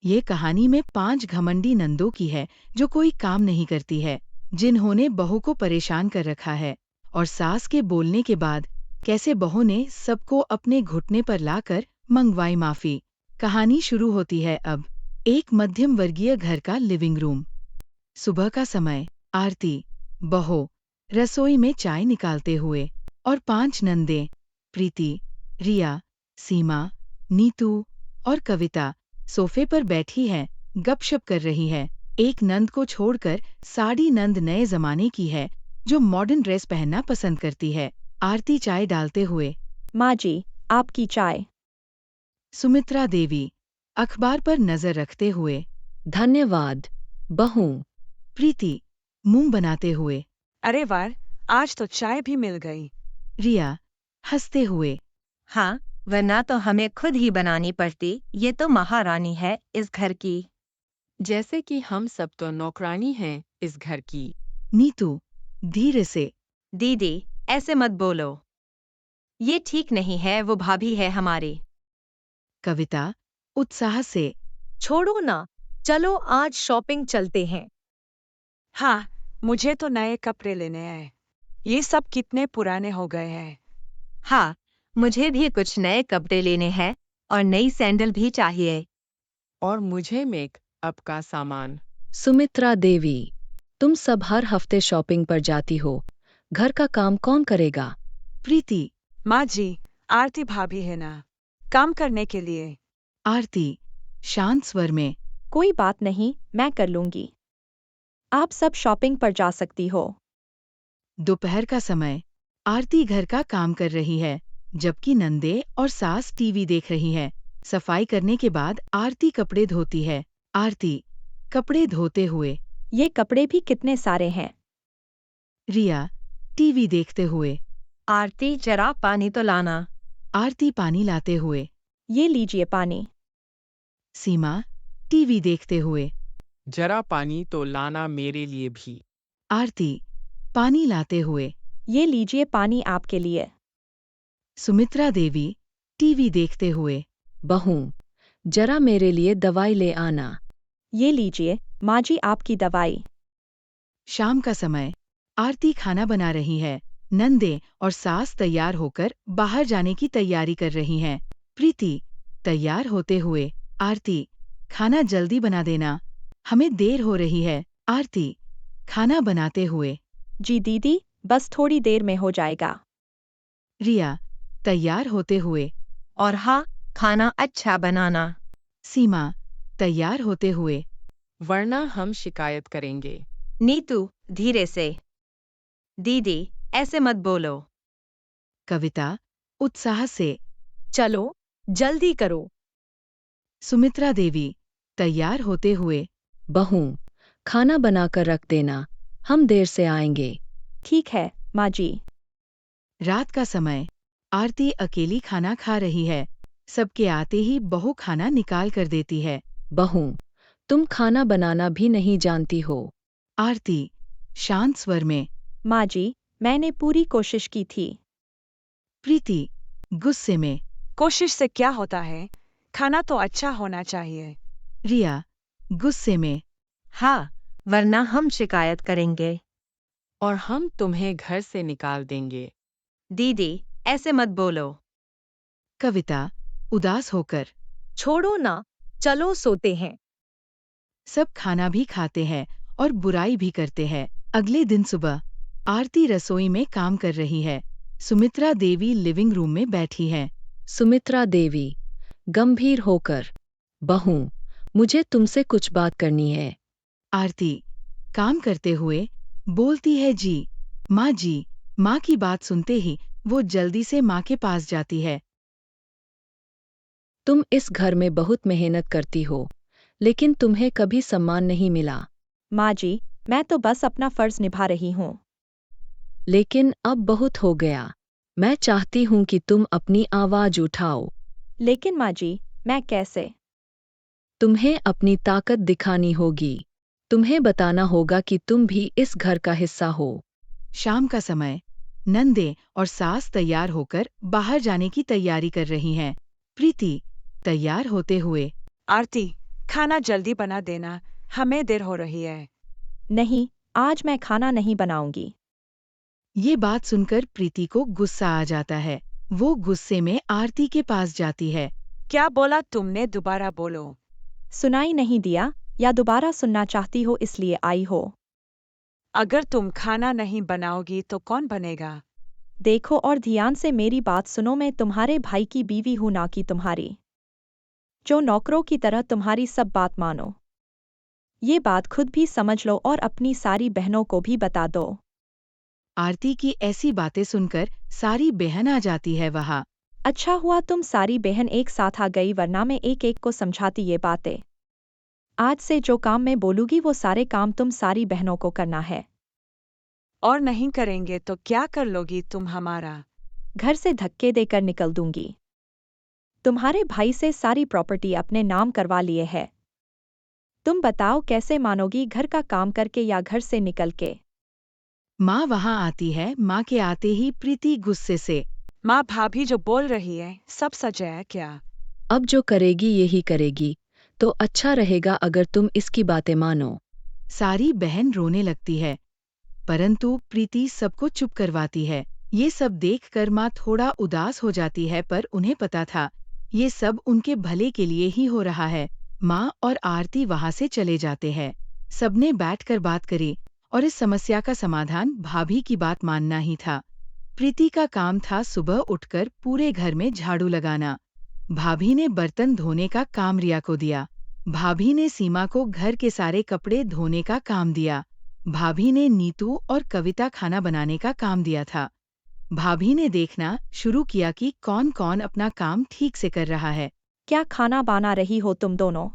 ये कहानी में 5 घमंडी नंदों की है जो कोई काम नहीं करती है, जिन्होंने बहू को परेशान कर रखा है। और सास के बोलने के बाद कैसे बहू ने सबको अपने घुटने पर लाकर मंगवाई माफी। कहानी शुरू होती है अब। एक मध्यम वर्गीय घर का लिविंग रूम। सुबह का समय। आरती, बहू, रसोई में चाय निकालते हुए और 5 नंदे, प्रीति, रिया, सीमा, नीतू और कविता सोफे पर बैठी है, गपशप कर रही है। एक नंद को छोड़कर साड़ी नंद नए जमाने की है, जो मॉडर्न ड्रेस पहनना पसंद करती है। आरती चाय डालते हुए, माँ जी, आपकी चाय। सुमित्रा देवी अखबार पर नजर रखते हुए, धन्यवाद, बहू। प्रीति मुंह बनाते हुए, अरे वाह, आज तो चाय भी मिल गई। रिया हंसते हुए, हाँ, वरना तो हमें खुद ही बनानी पड़ती। ये तो महारानी है इस घर की। जैसे कि हम सब तो नौकरानी हैं इस घर की। नीतू धीरे से, दीदी, ऐसे मत बोलो। ये ठीक नहीं है, वो भाभी है हमारी। कविता उत्साह से, छोड़ो ना, चलो आज शॉपिंग चलते हैं। हाँ, मुझे तो नए कपड़े लेने हैं। ये सब कितने पुराने हो गए हैं। हाँ, मुझे भी कुछ नए कपड़े लेने हैं और नई सैंडल भी चाहिए। और मुझे मेकअप का सामान। सुमित्रा देवी, तुम सब हर हफ्ते शॉपिंग पर जाती हो, घर का काम कौन करेगा? प्रीति, माँ जी, आरती भाभी है ना, काम करने के लिए। आरती शांत स्वर में, कोई बात नहीं, मैं कर लूंगी। आप सब शॉपिंग पर जा सकती हो। दोपहर का समय। आरती घर का काम कर रही है, जबकि नंदे और सास टीवी देख रही है। सफाई करने के बाद आरती कपड़े धोती है। आरती कपड़े धोते हुए, ये कपड़े भी कितने सारे हैं। रिया टीवी देखते हुए, आरती, जरा पानी तो लाना। आरती पानी लाते हुए, ये लीजिए पानी। सीमा टीवी देखते हुए, जरा पानी तो लाना मेरे लिए भी। आरती पानी लाते हुए, ये लीजिए पानी आपके लिए। सुमित्रा देवी टीवी देखते हुए, बहू, जरा मेरे लिए दवाई ले आना। ये लीजिए माँ जी आपकी दवाई। शाम का समय। आरती खाना बना रही है। नंदे और सास तैयार होकर बाहर जाने की तैयारी कर रही हैं। प्रीति तैयार होते हुए, आरती खाना जल्दी बना देना, हमें देर हो रही है। आरती खाना बनाते हुए, जी दीदी, बस थोड़ी देर में हो जाएगा। रिया तैयार होते हुए, और हाँ, खाना अच्छा बनाना। सीमा तैयार होते हुए, वरना हम शिकायत करेंगे। नीतू धीरे से, दीदी ऐसे मत बोलो। कविता उत्साह से, चलो जल्दी करो। सुमित्रा देवी तैयार होते हुए, बहू, खाना बनाकर रख देना, हम देर से आएंगे। ठीक है माँ जी। रात का समय। आरती अकेली खाना खा रही है। सबके आते ही बहू खाना निकाल कर देती है। बहू, तुम खाना बनाना भी नहीं जानती हो। आरती शांत स्वर में, माँ जी, मैंने पूरी कोशिश की थी। प्रीति गुस्से में, कोशिश से क्या होता है, खाना तो अच्छा होना चाहिए। रिया गुस्से में, हाँ, वरना हम शिकायत करेंगे। और हम तुम्हें घर से निकाल देंगे। दीदी ऐसे मत बोलो। कविता उदास होकर, छोड़ो ना, चलो सोते हैं। सब खाना भी खाते हैं और बुराई भी करते हैं। अगले दिन सुबह। आरती रसोई में काम कर रही है। सुमित्रा देवी लिविंग रूम में बैठी है। सुमित्रा देवी गंभीर होकर, बहू, मुझे तुमसे कुछ बात करनी है। आरती काम करते हुए बोलती है, जी माँ। माँ की बात सुनते ही वो जल्दी से माँ के पास जाती है। तुम इस घर में बहुत मेहनत करती हो, लेकिन तुम्हें कभी सम्मान नहीं मिला। माँ जी, मैं तो बस अपना फर्ज निभा रही हूँ। लेकिन अब बहुत हो गया। मैं चाहती हूँ कि तुम अपनी आवाज उठाओ। लेकिन माँ जी, मैं कैसे? तुम्हें अपनी ताकत दिखानी होगी। तुम्हें बताना होगा कि तुम भी इस घर का हिस्सा हो। शाम का समय। नंदे और सास तैयार होकर बाहर जाने की तैयारी कर रही हैं। प्रीति तैयार होते हुए, आरती, खाना जल्दी बना देना, हमें देर हो रही है। नहीं, आज मैं खाना नहीं बनाऊंगी। ये बात सुनकर प्रीति को गुस्सा आ जाता है। वो गुस्से में आरती के पास जाती है। क्या बोला तुमने, दोबारा बोलो। सुनाई नहीं दिया या दोबारा सुनना चाहती हो इसलिए आई हो? अगर तुम खाना नहीं बनाओगी तो कौन बनेगा? देखो और ध्यान से मेरी बात सुनो, मैं तुम्हारे भाई की बीवी हूं ना कि तुम्हारी, जो नौकरों की तरह तुम्हारी सब बात मानो। ये बात खुद भी समझ लो और अपनी सारी बहनों को भी बता दो। आरती की ऐसी बातें सुनकर सारी बहन आ जाती है वहाँ। अच्छा हुआ तुम सारी बहन एक साथ आ गई, वरना मैं एक एक को समझाती ये बातें। आज से जो काम मैं बोलूंगी वो सारे काम तुम सारी बहनों को करना है। और नहीं करेंगे तो क्या कर लोगी तुम हमारा? घर से धक्के देकर निकल दूंगी। तुम्हारे भाई से सारी प्रॉपर्टी अपने नाम करवा लिए है। तुम बताओ कैसे मानोगी, घर का काम करके या घर से निकल के? माँ वहाँ आती है। माँ के आते ही प्रीति गुस्से से, माँ, भाभी जो बोल रही है सब सच है क्या? अब जो करेगी यही करेगी, तो अच्छा रहेगा अगर तुम इसकी बातें मानो। सारी बहन रोने लगती है, परंतु प्रीति सबको चुप करवाती है। ये सब देखकर माँ थोड़ा उदास हो जाती है, पर उन्हें पता था ये सब उनके भले के लिए ही हो रहा है। माँ और आरती वहाँ से चले जाते हैं। सबने बैठकर बात करी और इस समस्या का समाधान भाभी की बात मानना ही था। प्रीति का काम था सुबह उठकर पूरे घर में झाड़ू लगाना। भाभी ने बर्तन धोने का काम रिया को दिया। भाभी ने सीमा को घर के सारे कपड़े धोने का काम दिया। भाभी ने नीतू और कविता खाना बनाने का काम दिया था। भाभी ने देखना शुरू किया कि कौन कौन अपना काम ठीक से कर रहा है। क्या खाना बना रही हो तुम दोनों?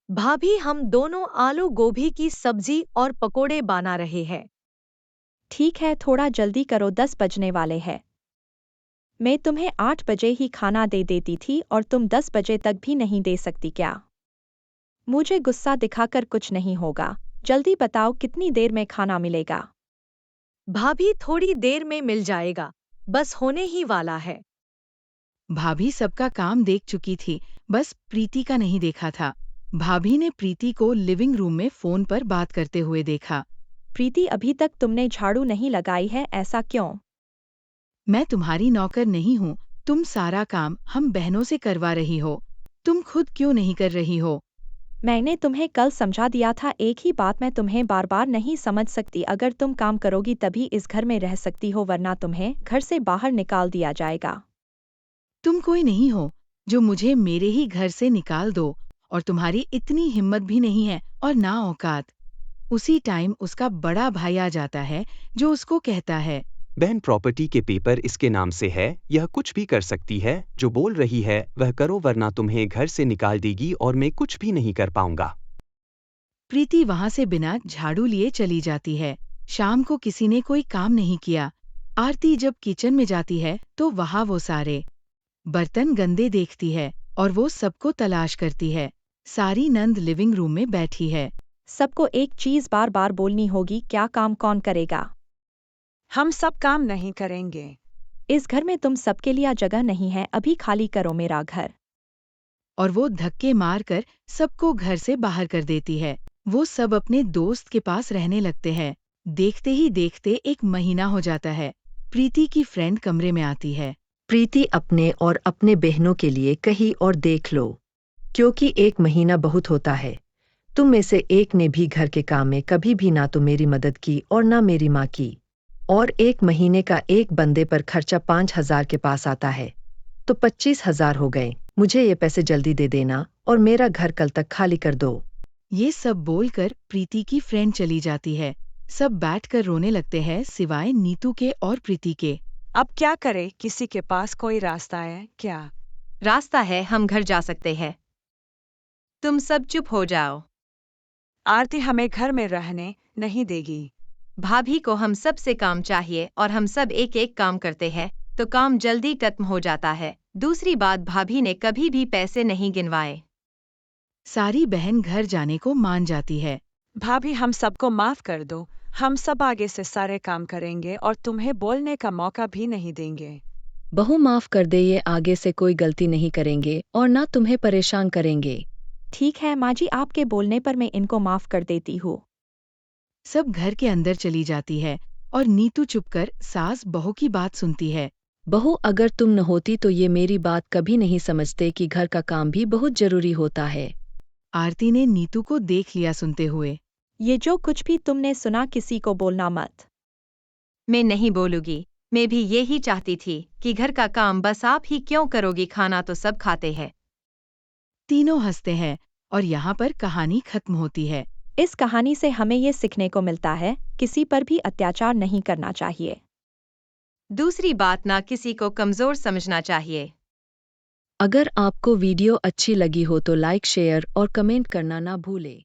भाभी, हम दोनों आलू गोभी की सब्जी और पकोड़े बना रहे हैं। ठीक है, थोड़ा जल्दी करो, 10 बजने वाले हैं। मैं तुम्हें 8 बजे ही खाना दे देती थी और तुम 10 बजे तक भी नहीं दे सकती क्या? मुझे गुस्सा दिखाकर कुछ नहीं होगा। जल्दी बताओ कितनी देर में खाना मिलेगा? भाभी, थोड़ी देर में मिल जाएगा, बस होने ही वाला है। भाभी सबका काम देख चुकी थी, बस प्रीति का नहीं देखा था। भाभी ने प्रीति को लिविंग रूम में फोन पर बात करते हुए देखा। प्रीति, अभी तक तुमने झाड़ू नहीं लगाई है, ऐसा क्यों? मैं तुम्हारी नौकर नहीं हूँ। तुम सारा काम हम बहनों से करवा रही हो, तुम खुद क्यों नहीं कर रही हो? मैंने तुम्हें कल समझा दिया था, एक ही बात मैं तुम्हें बार बार नहीं समझ सकती। अगर तुम काम करोगी तभी इस घर में रह सकती हो, वरना तुम्हें घर से बाहर निकाल दिया जाएगा। तुम कोई नहीं हो जो मुझे मेरे ही घर से निकाल दो, और तुम्हारी इतनी हिम्मत भी नहीं है और ना औकात। उसी टाइम उसका बड़ा भाई आ जाता है जो उसको कहता है, बहन, प्रॉपर्टी के पेपर इसके नाम से है, यह कुछ भी कर सकती है। जो बोल रही है वह करो, वरना तुम्हें घर से निकाल देगी और मैं कुछ भी नहीं कर पाऊंगा। प्रीति वहां से बिना झाड़ू लिए चली जाती है। शाम को किसी ने कोई काम नहीं किया। आरती जब किचन में जाती है तो वहां वो सारे बर्तन गंदे देखती है और वो सबको तलाश करती है। सारी नंद लिविंग रूम में बैठी है। सबको एक चीज बार बार बोलनी होगी, क्या काम कौन करेगा? हम सब काम नहीं करेंगे। इस घर में तुम सबके लिए जगह नहीं है, अभी खाली करो मेरा घर। और वो धक्के मारकर सबको घर से बाहर कर देती है। वो सब अपने दोस्त के पास रहने लगते हैं। देखते ही देखते 1 महीना हो जाता है। प्रीति की फ्रेंड कमरे में आती है। प्रीति, अपने और अपने बहनों के लिए कहीं और देख लो, क्योंकि 1 महीना बहुत होता है। तुम में से एक ने भी घर के काम में कभी भी ना तो मेरी मदद की और ना मेरी माँ की। और 1 महीने का एक बंदे पर खर्चा 5,000 के पास आता है, तो 25,000 हो गए। मुझे ये पैसे जल्दी दे देना और मेरा घर कल तक खाली कर दो। ये सब बोलकर प्रीति की फ्रेंड चली जाती है। सब बैठकर रोने लगते हैं, सिवाय नीतू के और प्रीति के। अब क्या करे, किसी के पास कोई रास्ता है क्या? रास्ता है, हम घर जा सकते हैं। तुम सब चुप हो जाओ। आरती हमें घर में रहने नहीं देगी। भाभी को हम सब से काम चाहिए और हम सब एक एक काम करते हैं तो काम जल्दी खत्म हो जाता है। दूसरी बात, भाभी ने कभी भी पैसे नहीं गिनवाए। सारी बहन घर जाने को मान जाती है। भाभी, हम सबको माफ कर दो। हम सब आगे से सारे काम करेंगे और तुम्हें बोलने का मौका भी नहीं देंगे। बहू, माफ कर दे, ये आगे से कोई गलती नहीं करेंगे और ना तुम्हें परेशान करेंगे। ठीक है माँ जी, आपके बोलने पर मैं इनको माफ कर देती हूँ। सब घर के अंदर चली जाती है और नीतू चुपकर सास बहू की बात सुनती है। बहू, अगर तुम न होती तो ये मेरी बात कभी नहीं समझते कि घर का काम भी बहुत जरूरी होता है। आरती ने नीतू को देख लिया सुनते हुए। ये जो कुछ भी तुमने सुना किसी को बोलना मत। मैं नहीं बोलूंगी। मैं भी यही चाहती थी कि घर का काम बस आप ही क्यों करोगी, खाना तो सब खाते हैं। तीनों हंसते हैं और यहाँ पर कहानी खत्म होती है। इस कहानी से हमें ये सीखने को मिलता है, किसी पर भी अत्याचार नहीं करना चाहिए। दूसरी बात, ना किसी को कमजोर समझना चाहिए। अगर आपको वीडियो अच्छी लगी हो तो लाइक, शेयर और कमेंट करना ना भूलें।